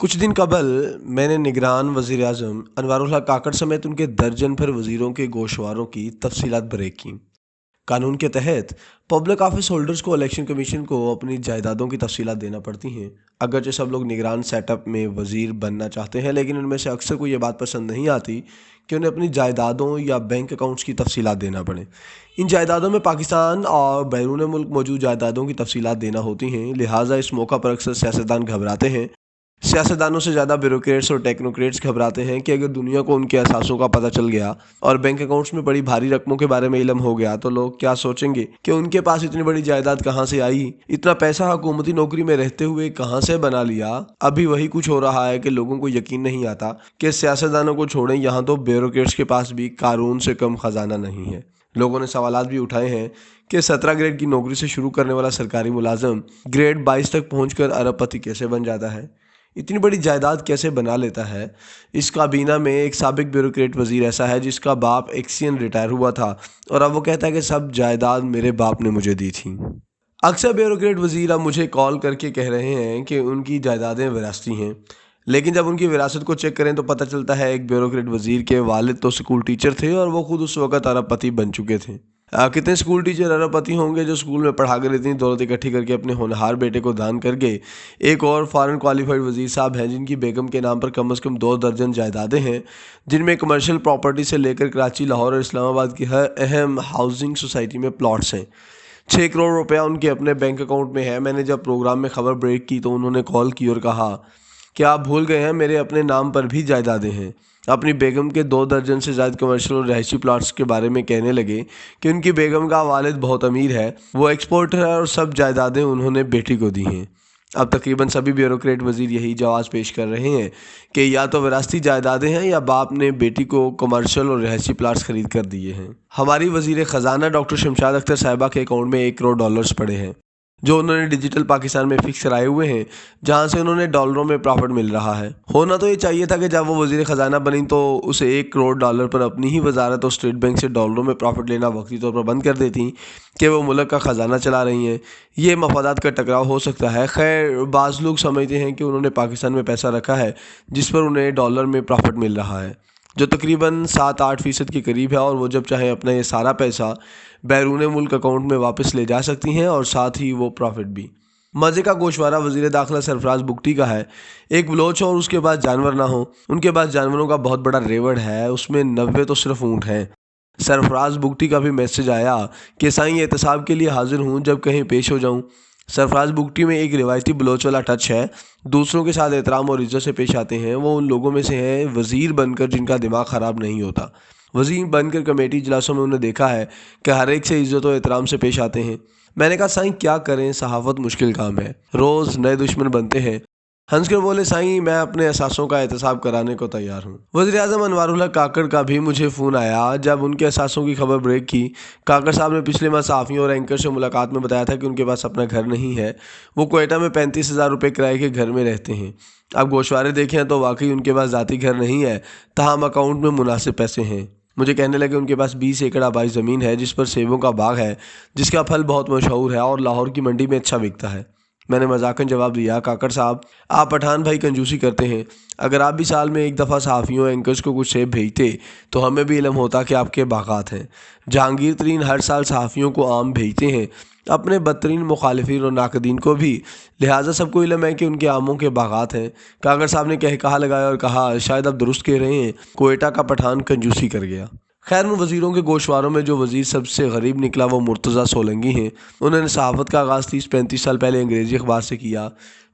कुछ दिन कबल मैंने निगरान वज़ीर-ए-आज़म अनवारुल हक काकड़ समेत उनके दर्जन भर वज़ीरों के गोशवारों की तफ़सीलात ब्रेक की। कानून के तहत पब्लिक ऑफिस होल्डर्स को इलेक्शन कमीशन को अपनी जायदादों की तफ़सीलात देना पड़ती हैं। अगरचे सब लोग निगरान सेटअप में वज़ीर बनना चाहते हैं, लेकिन उनमें से अक्सर को ये बात पसंद नहीं आती कि उन्हें अपनी जायदादों या बैंक अकाउंट्स की तफ़सीलात देना पड़े। इन जायदादों में पाकिस्तान और बैरून मुल्क मौजूद जायदादों की तफ़सीलात देना होती हैं। लिहाजा इस मौका पर अक्सर सियासतदान घबराते हैं। सियासतदानों से ज़्यादा ब्यूरोक्रेट्स और टेक्नोक्रेट्स घबराते हैं कि अगर दुनिया को उनके असासों का पता चल गया और बैंक अकाउंट्स में बड़ी भारी रकमों के बारे में इल्म हो गया तो लोग क्या सोचेंगे कि उनके पास इतनी बड़ी जायदाद कहाँ से आई, इतना पैसा हुकूमती नौकरी में रहते हुए कहाँ से बना लिया। अभी वही कुछ हो रहा है कि लोगों को यकीन नहीं आता कि सियासतदानों को छोड़ें, यहाँ तो ब्यूरोक्रेट्स के पास भी कारून से कम खजाना नहीं है। लोगों ने सवालात भी उठाए हैं कि 17 ग्रेड की नौकरी से शुरू करने वाला सरकारी मुलाजम ग्रेड 22 तक पहुंचकर अरबपति कैसे बन जाता है, इतनी बड़ी जायदाद कैसे बना लेता है। इस काबीना में एक साबिक ब्यूरोक्रेट वज़ीर ऐसा है जिसका बाप एक्सियन रिटायर हुआ था और अब वो कहता है कि सब जायदाद मेरे बाप ने मुझे दी थी। अक्सर ब्यूरोक्रेट वज़ीर अब मुझे कॉल करके कह रहे हैं कि उनकी जायदादें विरासती हैं, लेकिन जब उनकी विरासत को चेक करें तो पता चलता है एक ब्यूरोक्रेट वज़ीर के वालिद तो स्कूल टीचर थे और वो खुद उस वक़्त अरबपति बन चुके थे। कितने स्कूल टीचर अरबपति होंगे जो स्कूल में पढ़ाकर इतनी दौलत इकट्ठी करके अपने होनहार बेटे को दान कर गए। एक और फॉरेन क्वालिफाइड वज़ीर साहब हैं जिनकी बेगम के नाम पर कम से कम 2 दर्जन जायदादें हैं, जिनमें कमर्शियल प्रॉपर्टी से लेकर कराची, लाहौर और इस्लामाबाद की हर अहम हाउसिंग सोसाइटी में प्लॉट्स हैं। 6 करोड़ रुपया उनके अपने बैंक अकाउंट में है। मैंने जब प्रोग्राम में खबर ब्रेक की तो उन्होंने कॉल की और कहा कि आप भूल गए हैं, मेरे अपने नाम पर भी जायदादें हैं। अपनी बेगम के 2 दर्जन से ज़्यादा कमर्शियल और रहायशी प्लाट्स के बारे में कहने लगे कि उनकी बेगम का वालिद बहुत अमीर है, वो एक्सपोर्टर है और सब जायदादें उन्होंने बेटी को दी हैं। अब तकरीबन सभी ब्यूरोक्रेट वज़ीर यही जवाब पेश कर रहे हैं कि या तो विरासती जायदादें हैं या बाप ने बेटी को कमर्शियल और रहायशी प्लाट्स खरीद कर दिए हैं। हमारी वज़ीर ख़जाना डॉक्टर शमशाद अख्तर साहिबा के अकाउंट में 1 करोड़ डॉलर्स पड़े हैं जो उन्होंने डिजिटल पाकिस्तान में फिक्स कराए हुए हैं, जहां से उन्होंने डॉलरों में प्रॉफिट मिल रहा है। होना तो ये चाहिए था कि जब वो वज़ीर ख़जाना बनी तो उसे 1 करोड़ डॉलर पर अपनी ही वजारत और स्टेट बैंक से डॉलरों में प्रॉफिट लेना वक्ती तौर पर बंद कर देती कि वो मुल्क का ख़जाना चला रही हैं। ये मफादात का टकराव हो सकता है। खैर, बाज़ लोग समझते हैं कि उन्होंने पाकिस्तान में पैसा रखा है जिस पर उन्हें डॉलर में प्रॉफिट मिल रहा है, जो तकरीबन 7-8% के करीब है, और वो जब चाहे अपना ये सारा पैसा बैरून मुल्क अकाउंट में वापस ले जा सकती हैं और साथ ही वो प्रॉफिट भी। मज़े का गोशवारा वज़ीर दाखिला सरफराज बुगटी का है। एक बलोच हो और उसके पास जानवर ना हो। उनके पास जानवरों का बहुत बड़ा रेवड़ है, उसमें 90 तो सिर्फ ऊँट हैं। सरफराज बुगटी का भी मैसेज आया कि साईं एहतसाब के लिए हाजिर हूँ, जब कहीं पेश हो जाऊँ। सरफराज बुगटी में एक रिवायती बलोच वाला टच है। दूसरों के साथ एहतराम और इज्जत से पेश आते हैं। वो उन लोगों में से हैं वज़ीर बनकर जिनका दिमाग ख़राब नहीं होता। वज़ीर बनकर कमेटी इजलासों में उन्हें देखा है कि हर एक से इज्जत और एहतराम से पेश आते हैं। मैंने कहा साईं क्या करें, सहाफ़त मुश्किल काम है, रोज़ नए दुश्मन बनते हैं। हंसकर बोले साईं मैं अपने एहसासों का एहतसाब कराने को तैयार हूँ। वज़ीर-ए-आज़म अनवारुल हक काकड़ का भी मुझे फ़ोन आया जब उनके एहसासों की खबर ब्रेक की। काकड़ साहब ने पिछले माह सहाफ़ियों और एंकर से मुलाकात में बताया था कि उनके पास अपना घर नहीं है। वो कोयटा में 35,000 रुपये किराए के घर में रहते हैं। अब गोशवारे देखें तो वाकई उनके पास ज़ाती घर नहीं है, ताहम अकाउंट में मुनासिब पैसे हैं। मुझे कहने लगे उनके पास 20 एकड़ आबाई ज़मीन है जिस पर सेबों का बाग है, जिसका फल बहुत मशहूर है और लाहौर की मंडी में अच्छा बिकता है। मैंने मजाकन जवाब दिया, काकड़ साहब आप पठान भाई कंजूसी करते हैं। अगर आप भी साल में एक दफ़ा सहाफ़ियों एंकर्स को कुछ सेब भेजते तो हमें भी इल्म होता कि आपके बागात हैं। जहांगीर तरीन हर साल सहाफ़ियों को आम भेजते हैं, अपने बदतरीन मुखालिफिन और नाकदीन को भी, लिहाजा सबको इल्म है कि उनके आमों के बागात हैं। काकड़ साहब ने कहा लगाया और कहा शायद आप दुरुस्त कह रहे हैं, कोयटा का पठान कंजूसी कर गया। खैर, उन वज़ीरों के गोशवारों में जो वज़ीर सबसे गरीब निकला वो मुर्तज़ा सोलंकी हैं। उन्होंने सहाफ़त का आगाज़ 30-35 साल पहले अंग्रेज़ी अखबार से किया।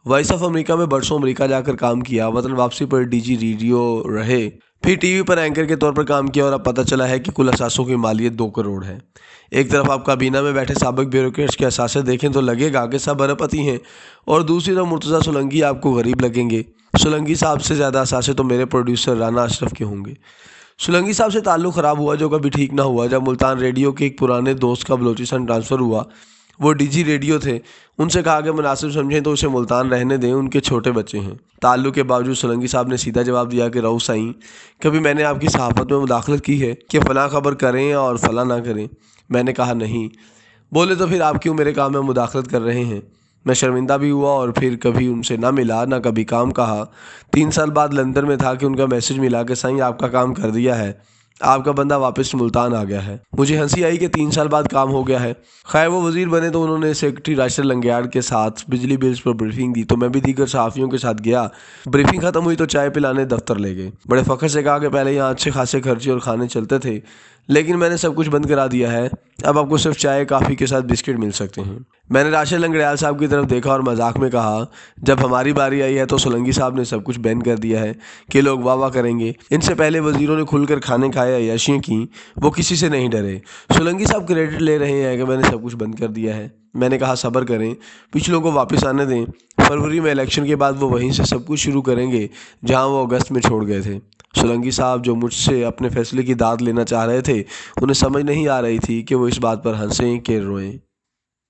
वॉइस ऑफ अमेरिका में बरसों अमेरिका जाकर काम किया। वतन वापसी पर डीजी रेडियो रहे, फिर टीवी पर एंकर के तौर पर काम किया और अब पता चला है कि कुल असासों की मालियत 2 करोड़ है। एक तरफ आप काबीना में बैठे साबिक ब्यूरोक्रेट्स के असासे देखें तो लगेगा कि सब अरबपति हैं, और दूसरी तरफ मुर्तज़ा सोलंकी आपको गरीब लगेंगे। सोलंकी साहब से ज़्यादा असासे तो मेरे प्रोड्यूसर राना अशरफ के होंगे। सोलंकी साहब से ताल्लुक़ ख़राब हुआ जो कभी ठीक ना हुआ। जब मुल्तान रेडियो के एक पुराने दोस्त का बलोचिस्तान ट्रांसफ़र हुआ, वो डीजी रेडियो थे, उनसे कहा कि मुनासिब समझें तो उसे मुल्तान रहने दें, उनके छोटे बच्चे हैं। ताल्लुक़ के बावजूद सोलंकी साहब ने सीधा जवाब दिया कि रऊफ़ साईं, कभी मैंने आपकी सहाफ़त में मुदाखलत की है कि फ़लाँ ख़बर करें और फ़लाँ ना करें? मैंने कहा नहीं। बोले तो फिर आप क्यों मेरे काम में मुदाखलत कर रहे हैं? मैं शर्मिंदा भी हुआ और फिर कभी उनसे ना मिला ना कभी काम कहा। 3 साल बाद लंदन में था कि उनका मैसेज मिला कि साईं आपका काम कर दिया है, आपका बंदा वापस मुल्तान आ गया है। मुझे हंसी आई कि 3 साल बाद काम हो गया है। खैर वो वजीर बने तो उन्होंने सेक्रेटरी राशिद लंगयाड़ के साथ बिजली बिल्स पर ब्रीफिंग दी, तो मैं भी दीगर सहाफ़ियों के साथ गया। ब्रीफिंग ख़त्म हुई तो चाय पिलाने दफ्तर ले गए। बड़े फ़ख्र से कहा कि पहले यहाँ अच्छे खासे खर्चे और खाने चलते थे, लेकिन मैंने सब कुछ बंद करा दिया है। अब आपको सिर्फ चाय काफ़ी के साथ बिस्किट मिल सकते हैं। मैंने राशिद लंगड़ियाल साहब की तरफ देखा और मजाक में कहा, जब हमारी बारी आई है तो सोलंकी साहब ने सब कुछ बैन कर दिया है कि लोग वाह वाह करेंगे। इनसे पहले वजीरों ने खुलकर खाने खाए, अय्याशियाँ की, वो किसी से नहीं डरे। सोलंकी साहब क्रेडिट ले रहे हैं कि मैंने सब कुछ बंद कर दिया है। मैंने कहा सब्र करें, पिछलों को वापस आने दें। फरवरी में इलेक्शन के बाद वो वहीं से सब कुछ शुरू करेंगे जहाँ वो अगस्त में छोड़ गए थे। सोलंकी साहब जो मुझसे अपने फैसले की दाद लेना चाह रहे थे, उन्हें समझ नहीं आ रही थी कि वो इस बात पर हंसें कि रोएं।